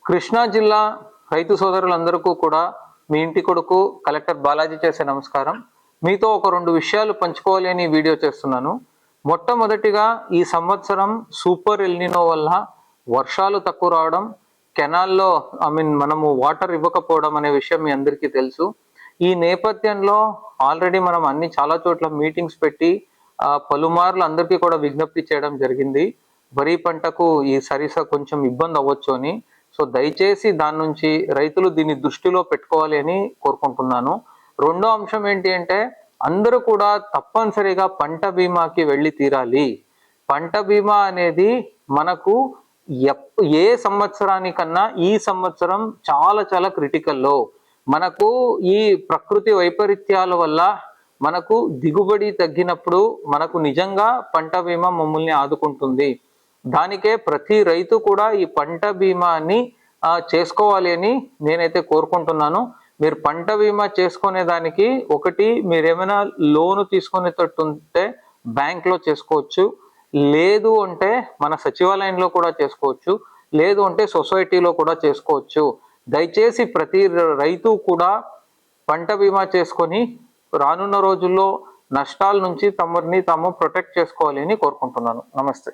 కృష్ణా జిల్లా రైతు సోదరులందరికీ కూడా మీ ఇంటి కొడుకు కలెక్టర్ బాలాజీ చేసే నమస్కారం. మీతో ఒక 2 విషయాలు పంచుకోవాలి అని వీడియో చేస్తున్నాను. మొట్టమొదటిగా ఈ సంవత్సరం సూపర్ ఎల్నినో వల్ల వర్షాలు తక్కువ రావడం, కెనాల్లో మనము వాటర్ ఇవ్వకపోవడం అనే విషయం మీ అందరికీ తెలుసు. ఈ నేపథ్యంలో ఆల్రెడీ మనం చాలా చోట్ల మీటింగ్స్ పెట్టి పలుమార్లు అందరికీ కూడా విజ్ఞప్తి చేయడం జరిగింది. వరి పంటకు ఈ సరిస కొంచెం ఇబ్బంది అవ్వచ్చు అని. సో దయచేసి దాని నుంచి రైతులు దీన్ని దృష్టిలో పెట్టుకోవాలి అని కోరుకుంటున్నాను. రెండో అంశం ఏంటి అంటే, అందరూ కూడా తప్పనిసరిగా పంట బీమాకి వెళ్ళి తీరాలి. పంట బీమా అనేది మనకు ఏ సంవత్సరానికన్నా ఈ సంవత్సరం చాలా చాలా క్రిటికల్లో. మనకు ఈ ప్రకృతి వైపరీత్యాల వల్ల మనకు దిగుబడి తగ్గినప్పుడు మనకు నిజంగా పంట బీమా మమ్మల్ని ఆదుకుంటుంది. దానికే ప్రతి రైతు కూడా ఈ పంట బీమాని చేసుకోవాలి అని నేనైతే కోరుకుంటున్నాను. మీరు పంట బీమా చేసుకునే దానికి ఒకటి, మీరు ఏమైనా లోను తీసుకునేటట్టు ఉంటే బ్యాంక్లో చేసుకోవచ్చు, లేదు అంటే మన సచివాలయంలో కూడా చేసుకోవచ్చు, లేదు అంటే సొసైటీలో కూడా చేసుకోవచ్చు. దయచేసి ప్రతి రైతు కూడా పంట బీమా చేసుకొని రానున్న రోజుల్లో నష్టాల నుంచి తమని తాము ప్రొటెక్ట్ చేసుకోవాలి అని కోరుకుంటున్నాను. నమస్తే.